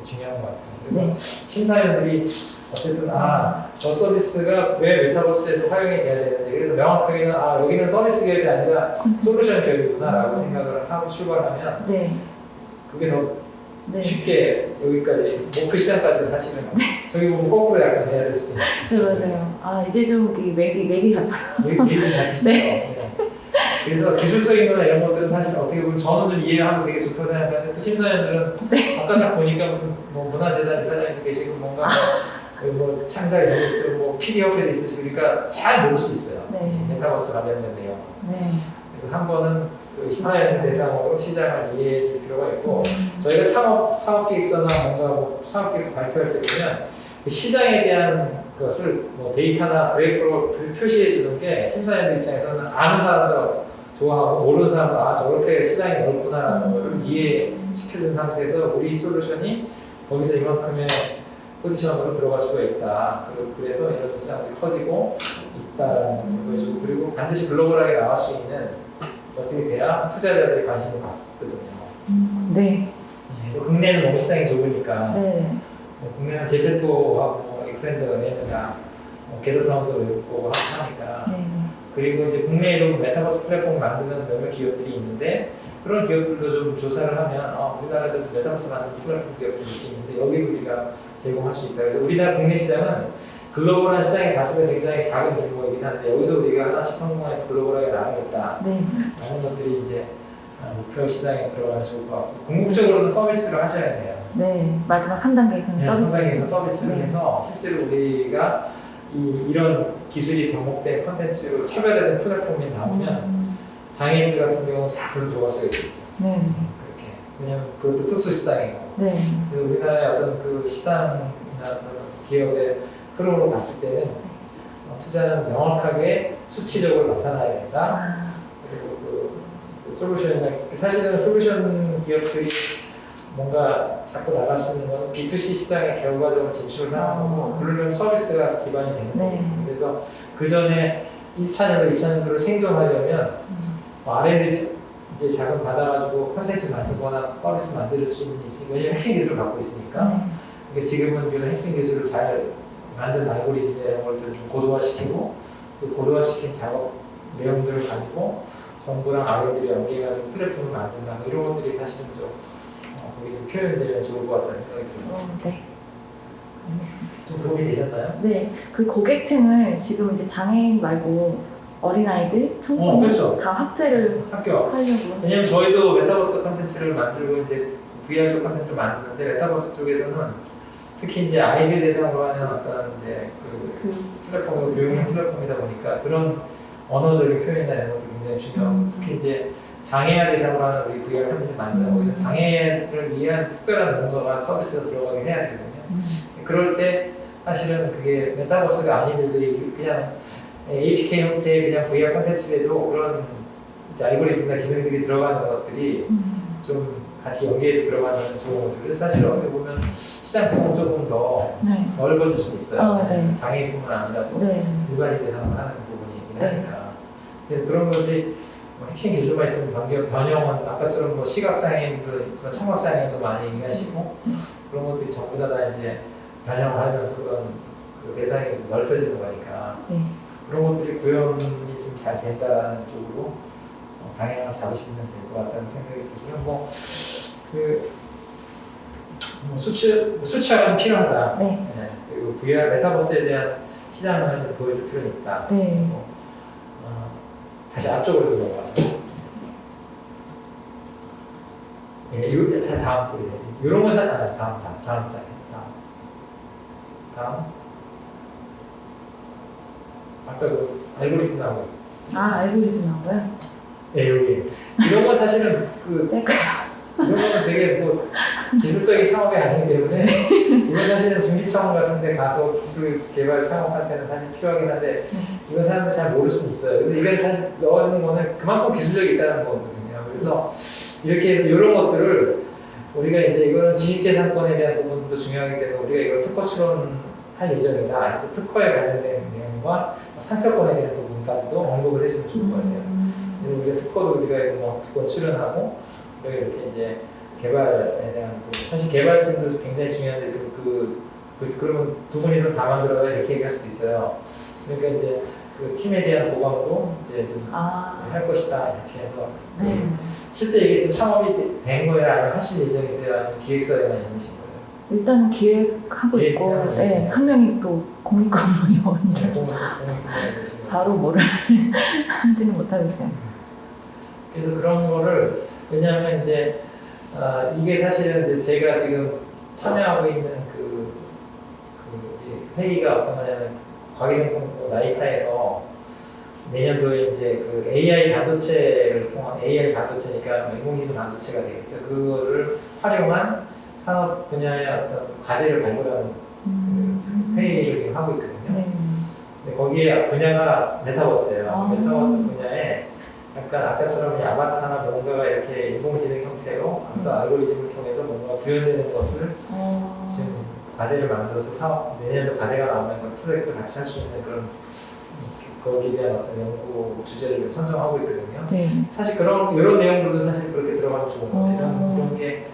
중요한 것 같아요. 그래서 심사위원들이 어쨌든 저 서비스가 왜 메타버스에서 활용이 돼야 되는지 그래서 명확하게는 여기는 서비스 기업이 아니라 솔루션 기업이구나라고 생각을 하고 출발하면 그게 더 쉽게 여기까지 목표 시장까지 사실은 저기 보면 거꾸로 약간 해야 될 수도 있어요. 맞아요. 이제 좀 맥이 같아요. 얘기 잘 비슷해요. 그래서 기술적인 거나 이런 것들은 사실 어떻게 보면 저는 좀 이해하고 되게 좋다고 생각하는데 또 심사위원들은 아까 딱 보니까 무슨 문화재단 이사장님도 계시고 뭔가 창작 이런 것들 PD협회도 있으시고 그러니까 잘 모를 수 있어요. 메타버스 관련된 내용. 그래서 한 번은 그 심사위원 대상으로 시장을 이해해 줄 필요가 있고 저희가 사업계획서나 뭔가 사업계획서 발표할 때 보면 그 시장에 대한 것을 데이터나 그래프로 표시해 주는 게 심사위원들 입장에서는 아는 사람도 좋아하고 모르는 사람도 저렇게 시장이 넓구나라는 걸 이해시켜준 상태에서 우리 솔루션이 거기서 이만큼의 포지션으로 들어갈 수가 있다. 그래서 이런 시장이 커지고 있다라는 걸 보여주고 그리고 반드시 글로벌하게 나갈 수 있는 어떻게 돼야 투자자들이 관심을 갖거든요. 국내는 너무 시장이 좁으니까 국내는 제페토하고 프렌드가 게더타운도 있고 하니까 그리고 이제 국내에도 메타버스 플랫폼 만드는 몇몇 기업들이 있는데 그런 기업들도 좀 조사를 하면 우리나라도 메타버스 만드는 플랫폼 기업들이 있는데 여기 우리가 제공할 수 있다. 그래서 우리나라 국내 시장은 글로벌한 시장에 봤을 때 굉장히 작은 규모이긴 한데 여기서 우리가 하나씩 성공해서 글로벌하게 나가겠다 라는 것들이 이제 목표 시장에 들어가면 좋을 것 같고 궁극적으로는 서비스를 하셔야 돼요. 네, 마지막 3단계에서는 네, 서비스. 3단계에서 서비스를 네. 해서 실제로 우리가 이런 기술이 접목된 콘텐츠로 차별화된 플랫폼이 나오면 장애인들 같은 경우는 다 그걸 들어갈 수가 있겠죠. 네. 그렇게. 왜냐면 그것도 특수 시장이고. 네. 그래서 우리나라의 어떤 그 시장이나 어떤 기업의 흐름으로 봤을 때는 투자는 명확하게 수치적으로 나타나야 된다. 아, 그리고 그 솔루션이나 사실은 솔루션 기업들이 뭔가 자꾸 나갈 수 있는 건 B2C 시장에 결과적으로 진출을 하는 거고 그러려면 서비스가 기반이 되는 네. 거예요. 그래서 그 전에 1차년도 2차년도를 생존하려면 R&D 이제 자금 받아가지고 콘텐츠 만들거나 서비스 만들 수 있는 게 있으니까 왜냐면 핵심 기술을 갖고 있으니까 네. 그러니까 지금은 그런 핵심 기술을 잘 만든 알고리즘 이런 것들을 좀 고도화시키고 그 고도화시킨 작업 내용들을 가지고 정부랑 R&D를 연계해가지고 플랫폼을 만든다 뭐 이런 것들이 사실은 좀 거기 좀 표현되면 좋을 것 같다는 생각이 들어요. 네. 알겠습니다. 좀 도움이 되셨나요? 네, 그 고객층을 지금 이제 장애인 말고 어린아이들, 청소년 그렇죠. 다 확대를 합격. 하려고. 왜냐면 저희도 메타버스 콘텐츠를 만들고 이제 VR 쪽 콘텐츠를 만드는데 메타버스 쪽에서는 특히 이제 아이들 대상으로 하는 어떤 이제 그 플랫폼이고 교육용 플랫폼이다 보니까 그런 언어적인 표현이나 이런 것도 굉장히 중요하고 특히 이제 장애아 대상으로 하는 우리 VR 콘텐츠 만들고 있는 장애를 위한 특별한 뭔가가 서비스가 들어가게 해야 되거든요. 그럴 때 사실은 그게 메타버스가 아닌 일들이 그냥 APK 형태의 그냥 VR 콘텐츠에도 그런 이제 알고리즘이나 기능들이 들어가는 것들이 좀 같이 연계해서 들어가면 좋은 거죠. 그래서 사실 어떻게 보면 시장성은 조금 더 네. 넓어질 수 있어요. 네. 장애인뿐만 아니라도 네. 일반인 대상으로 하는 부분이 있긴 네. 하니까. 그래서 그런 것이 뭐 핵심 기술만 있으면 변형은 아까처럼 뭐 시각장애인도 있지만 청각장애인도 많이 얘기하시고 그런 것들이 전부 다 이제 변형을 하면서 그런 그 대상이 좀 넓혀지는 거니까 네. 그런 것들이 구현이 좀 잘 된다는 쪽으로 방향을 잡으시면 될 것 같다는 생각이 들고요. 수치화가 필요하다. 네. 네. 그리고 VR 메타버스에 대한 시장을 좀 보여줄 필요는 있다. 네. 다시 앞쪽으로 넘어가죠. 예, 이 다음 글이죠. 이런 거 다음 장. 다음. 아까 그 알고리즘 나온 거 있어요. 아, 알고리즘 나오고요? 네, 여기. 이런 건 사실은 네. 이런 거는 되게 뭐 기술적인 창업이 아니기 때문에 이건 사실은 중기 창업 같은 데 가서 기술 개발 창업할 때는 사실 필요하긴 한데 이건 사람들이 잘 모를 수는 있어요. 근데 이건 사실 넣어주는 거는 그만큼 기술력이 있다는 거거든요. 그래서 이렇게 해서 이런 것들을 우리가 이제 이거는 지식재산권에 대한 부분도 중요하기 때문에 우리가 이걸 특허 출원할 예정이다. 그래서 특허에 관련된 내용과 상표권에 대한 부분까지도 언급을 해주면 좋을 것 같아요. 그래서 우리가 특허도 우리가 이거 뭐 특허 출연하고 이렇게 이제 개발에 대한 부분. 사실 개발진도 굉장히 중요한데 그러면 두 분이서 다 만들어서 이렇게 얘기할 수도 있어요. 그러니까 이제 그 팀에 대한 보강도 이제 좀 할 것이다 이렇게 해서 네. 실제 이게 지금 창업이 된 거예요? 아니면 하실 예정이세요? 아니면 기획서에만 있으신 거예요? 일단은 기획하고 있고, 기획하고 네. 있어요. 한 명이 또 공익근무요원이에요. 바로 뭐를 하지는 못하겠어요. 그래서 그런 거를 왜냐하면 이제 이게 사실은 이제 제가 지금 참여하고 있는 회의가 어떤 거냐면 과기생통부 나이파에서 내년도에 이제 그 AI 반도체를 통한 AI 반도체니까 인공지능 반도체가 되겠죠. 그거를 활용한 산업 분야의 어떤 과제를 발굴하는 그 회의를 지금 하고 있거든요. 네. 근데 거기에 분야가 메타버스예요. 아. 메타버스 분야에 약간 아까처럼 아바타나 뭔가가 이렇게 인공지능 형태로 어떤 알고리즘을 통해서 뭔가 구현되는 것을 지금 과제를 만들어서 내년도 과제가 나오면 그 프로젝트를 같이 할 수 있는 그런 거기에 대한 어떤 연구 주제를 지금 선정하고 있거든요. 네. 사실 이런 내용들도 사실 그렇게 들어가면 좋은 거예요. 이런 게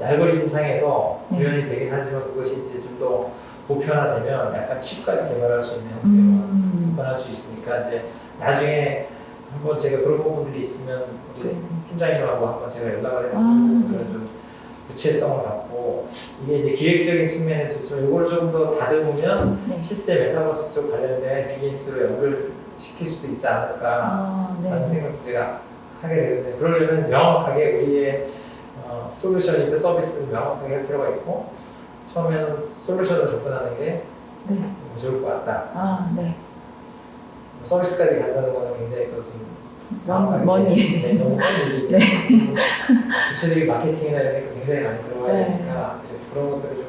알고리즘 상에서 구현이 되긴 하지만 그것이 이제 좀 더 보편화되면 약간 칩까지 개발할 수 있는 형태로 개발할 수 있으니까 이제 나중에 한번 제가 그런 부분들이 있으면 우리 팀장님하고 한번 제가 연락을 해서 그런 좀 구체성을 갖고 이게 이제 기획적인 측면에서 좀 이걸 좀 더 다듬으면 네. 실제 메타버스 쪽 관련된 비즈니스로 연결시킬 수도 있지 않을까 라는 생각도 제가 하게 되는데 그러려면 명확하게 우리의 솔루션이든 서비스를 명확하게 할 필요가 있고 처음에는 솔루션을 접근하는 게 네. 좋을 것 같다. 아, 네. 서비스까지 간다는 거는 굉장히 좀 먼 일. 네, 너무 먼 일이기 네. 때문에 구체적인 마케팅이나 이런 게 굉장히 많이 들어가야 네. 되니까 그래서 그런 것들을 좀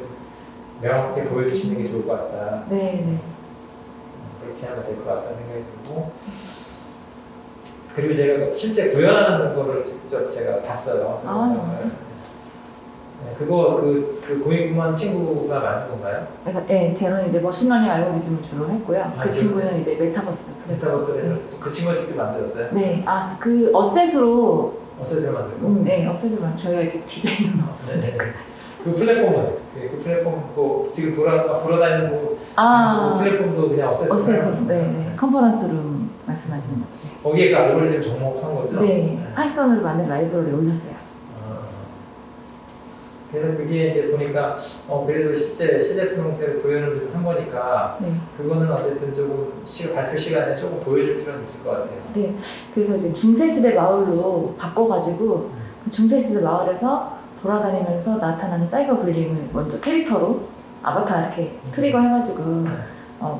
명확하게 보여주시는 게 좋을 것 같다. 네, 네. 그렇게 하면 될 것 같다는 생각이 들고 그리고 제가 실제 구현하는 거를 직접 제가 봤어요. 그 아, 영상을. 네, 그거 그 고인구만 친구가 만든 건가요? 그래서 네, 저는 이제 머신러닝 알고리즘을 주로 했고요. 아, 그 친구는 이제 메타버스. 메타버스를 그 친구가 직접 만들었어요? 네, 아, 그 어셋으로, 어셋을 만들고? 네, 어셋으로 저희가 이렇게 디자인은 없어요. 네. 그 플랫폼은? 그 플랫폼 그 지금 돌아다니는 그 아, 플랫폼도 그냥 어셋으로 어셋으로, 네, 네. 컨퍼런스 룸 말씀하시는 거죠. 네. 거기에 그 알고리즘 접목한 거죠? 네, 파이썬으로 만든 라이브러리를 올렸어요. 그래서 그게 이제 보니까 그래도 실제 시제품 형태로 구현을 좀 한 거니까 네. 그거는 어쨌든 조금 발표 시간에 조금 보여줄 필요는 있을 것 같아요. 네, 그래서 이제 중세시대 마을로 바꿔가지고 그 중세시대 마을에서 돌아다니면서 나타나는 사이버 불링을 먼저 캐릭터로 아바타 이렇게 트리거 해가지고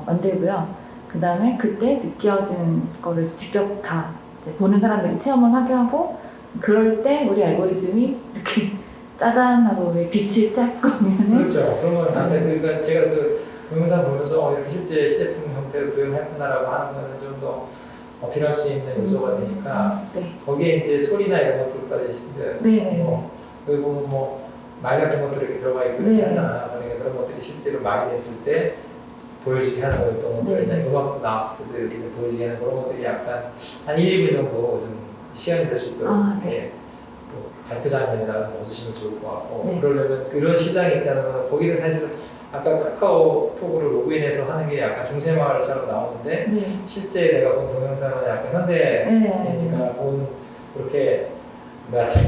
만들고요. 그 다음에 그때 느껴지는 거를 직접 다 이제 보는 사람들이 체험을 하게 하고 그럴 때 우리 알고리즘이 이렇게 짜잔 하고 왜 빛이 쫙 오면은 그렇죠. 그런 건 다, 그러니까 제가 그 동영상 보면서 이렇게 실제 시제품 형태로 구현했구나라고 하는 거는 좀 더 어필할 수 있는 요소가 되니까 네, 거기에 이제 소리나 이런 것들까지 네, 그리고 뭐 말 같은 것들이 이렇게 들어가 있고 네. 이렇게 하잖아. 그러니까 그런 것들이 실제로 말이 됐을 때 보여지게 하는 어떤 것들이나 네. 음악 나왔을 때도 이렇게 좀 보여지게 하는 그런 것들이 약간 한 1, 2분 정도 좀 시간이 될 수 있도록 아, 네. 이렇게 또 발표 장면에다가 넣어주시면 좋을 것 같고 네. 그러려면 그런 시장이 있다는 건 거기는 사실 아까 카카오톡으로 로그인해서 하는 게 약간 중세마을처럼 나오는데 네, 실제 내가 본 동영상은 약간 현대니까 네. 본 그렇게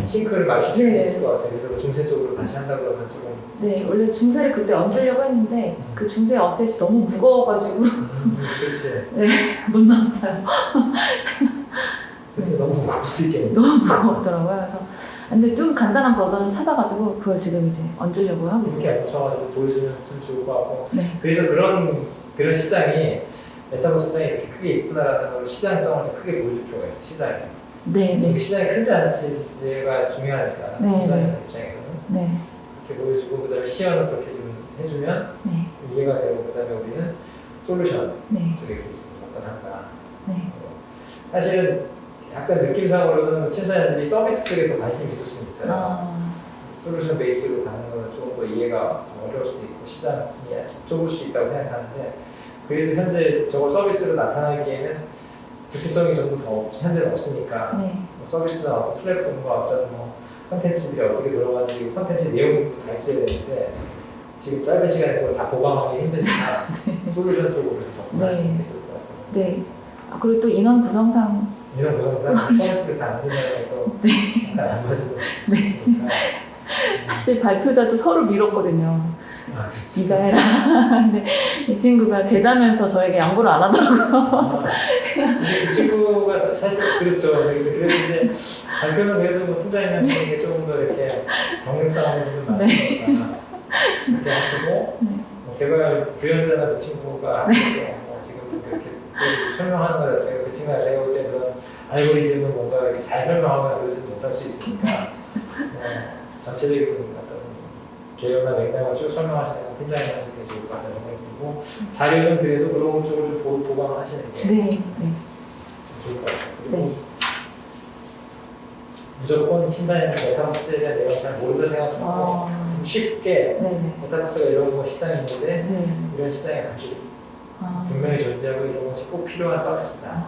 싱크를 맞출 수 네. 있을 것 같아요. 그래서 그 중세 쪽으로 다시 한다 그러면 조금 네, 원래 중세를 그때 얹으려고 했는데 그 중세 어셋이 너무 무거워가지고 그렇지. 못 넣었어요. 그래서 너무 무거울 수 있겠네. 너무 무거웠더라고요. 그래서 근데 좀 간단한 버전을 찾아가지고 그걸 지금 이제 얹으려고 하고 있어요. 이렇게 맞춰가지고 보여주면 좀 좋을 것 같고 네, 그래서 그런 시장이 메타버스 시장이 이렇게 크게 있구나라는 걸 시장성을 좀 크게 보여줄 필요가 있어 시장에. 네, 지금 네, 시장이 크지 않지가 중요하니까 네, 투자자들 입장에서는 네, 이렇게 보여주고 그다음에 시연을 그렇게 좀 해주면 네, 이해가 되고 그다음에 우리는 솔루션 네, 쪽에 있습니다. 어떤 한다. 네, 사실은 약간 느낌상으로는 심사위원들이 서비스들에 더 관심이 있을 수 있어요. 아, 솔루션 베이스로 가는 거는 조금 더 이해가 좀 어려울 수도 있고 시장이 좁을 수 있다고 생각하는데 그래도 현재 저걸 서비스로 나타나기에는 구체성이 좀 더 현재는 없으니까 네, 뭐 서비스나 어떤 플랫폼과 어떤 뭐 컨텐츠들이 어떻게 돌아가는지 컨텐츠 내용도 다 있어야 되는데 지금 짧은 시간에 그걸 다 보강하기 힘드니까 솔루션 쪽으로 좀 접근하시는 게 좋을 것 같아요. 네. 아, 그리고 또 인원 구성상 이런 구성상 서비스를 다 안 된다는 또 약간 안 맞는 수 있으니까 사실 발표자도 서로 밀었거든요. 아, 그렇지. 네가 해라. 근데 이 친구가 제자면서 저에게 양보를 안 하더라고요. 근데 그 친구가 사실 그렇죠. 그래서 이제 발표는 그래도 뭐 팀장님 하시는 게 조금 더 이렇게 경력상으로 좀 많으니까 이렇게 하시고 네. 뭐 개발 구현자나 그 친구가 뭐 지금 이렇게 설명하는 거 자체가 그 친구가 제가 볼 때 그런 알고리즘을 뭔가 이렇게 잘 설명하거나 그러지 못할 수 있으니까 전체적인 어떤 개요나 맥락을 쭉 설명하시는 팀장님 하시는 게 좋을 것 같다는 생각이 들고 자료는 그래도 그런 쪽으로 좀 보강을 하시는 게 네, 네, 좋을 것 같아요. 그리고 네. 무조건 심사위원 메타버스에 대한 내용을 잘 모른다 생각하고 좀 쉽게 네, 네, 메타버스가 이런 거 시장이 있는데 네. 이런 시장이 반드시 아, 분명히 존재하고 이런 것이 꼭 필요한 서비스다.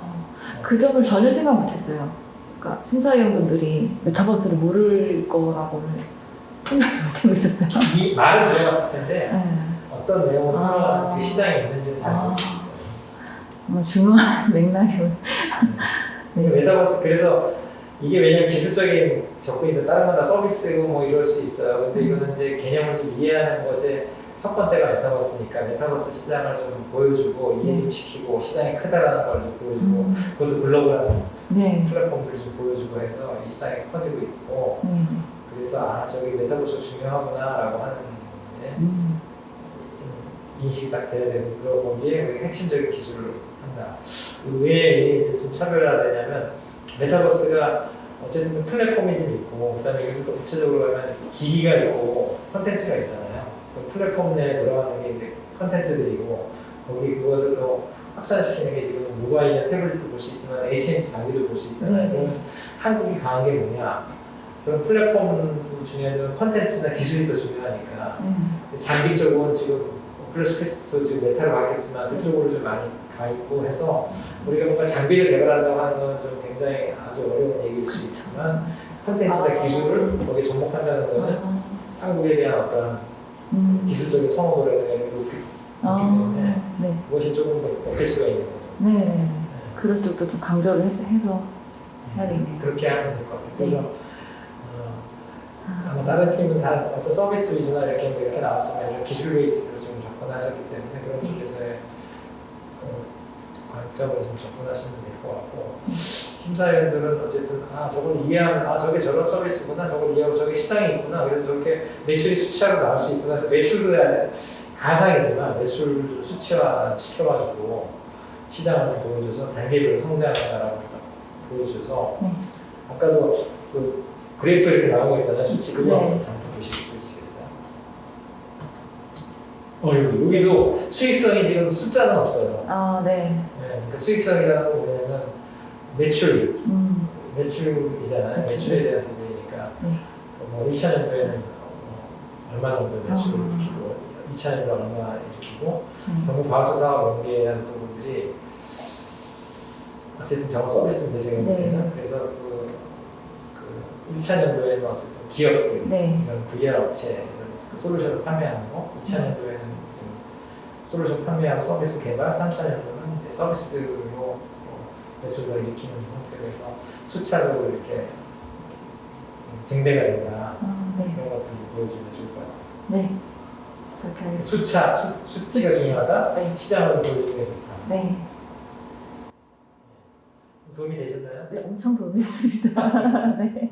그 점을 전혀 생각 못했어요. 그러니까 심사위원분들이 메타버스를 모를 거라고는 생각을 못하고 있었어요. 이 말은 들어봤을 텐데 네. 어떤 내용을 아. 풀어가는 그 시장이 있는지는 잘 모르겠어요. 정말 중요한 맥락이요. 네. 메타버스 그래서 이게 왜냐면 기술적인 접근이 더 다른 건 다 서비스고 뭐 이럴 수 있어요. 근데 이거는 이제 개념을 좀 이해하는 것에 첫 번째가 메타버스니까 메타버스 시장을 좀 보여주고 이해 좀 시키고 시장이 크다라는 걸 좀 보여주고 그것도 글로벌한 네. 플랫폼들을 좀 보여주고 해서 이 시장이 커지고 있고 그래서 아 저기 메타버스 중요하구나라고 하는 게 좀 인식이 딱 돼야 되고 그러고 거기에 우리 핵심적인 기술을 한다. 왜 이게 좀 차별화되냐면 메타버스가 어쨌든 플랫폼이 좀 있고 그다음에 여기 또 구체적으로 가면 기기가 있고 컨텐츠가 있잖아요. 그 플랫폼 내에 들어가는 게 이제 컨텐츠들이고 거기 그것을 또 확산시키는 게 지금 모바일이나 태블릿도 볼 수 있지만 HM 장비도 볼 수 있잖아요. 그러면 한국이 강한 게 뭐냐? 그런 플랫폼 중에는 컨텐츠나 기술이 더 중요하니까 장비 쪽은 지금 오큘러스 퀘스트도 지금 메타로 바뀌었지만 그쪽으로 좀 많이 가 있고 해서 우리가 뭔가 장비를 개발한다고 하는 건 좀 굉장히 아주 어려운 얘기일 수 있지만 컨텐츠나 기술을 거기에 접목한다는 거는 한국에 대한 어떤 기술적인 성공이라든가 이런 게 높기 때문에 네. 그것이 조금 더 먹힐 수가 있는 거죠. 네. 그런 쪽도 좀 강조를 해서 해야 되겠네요. 그렇게 하면 될 것 같아요. 그래서 아마 다른 팀은 다 어떤 서비스 위주나 이렇게 나왔지만 이런 기술 베이스로 좀 접근하셨기 때문에 그런 쪽에서의 관점을 좀 접근하시면 될 것 같고 심사위원들은 어쨌든 아 저걸 이해하면 아 저게 저런 서비스구나 저걸 이해하고 저게 시장이 있구나 그래서 저렇게 매출이 수치화로 나올 수 있구나 해서 매출도 가상이지만 매출을 수치화 시켜가지고 시장을 좀 보여줘서 단계별로 성장한다라고 보여줘서 아까도 그 그래프 이렇게 나온 거 있잖아요 수치 그거 네. 잠깐 보시겠어요? 여기도 수익성이 지금 숫자는 없어요. 아, 네. 네, 그러니까 수익성이라는 건 뭐냐면 매출이잖아요. 매출에 대한 부분이니까 뭐 1차년도에는 얼마 정도 매출을 일으키고 2차년도 얼마 일으키고 정부 과학자 사업 연계하는 부분들이 어쨌든 정부 서비스인데 제가 볼 때는 그래서 그 1차년도에는 어쨌든 기업들 이런 VR 업체 이런 솔루션을 판매하는 거 2차년도에는 지금 솔루션 판매하고 서비스 개발 3차년도는 이제 서비스로 매출을 일으키는 형태로 해서 수차로 이렇게 증대가 된다 그런 것들을 보여주면 좋을 것 같아요. 네. 그렇게 하겠습니다. 수치가 중요하다. 네. 시장으로 보여주는 게 좋다. 네. 도움이 되셨나요? 네, 엄청 도움이 됐습니다. 네.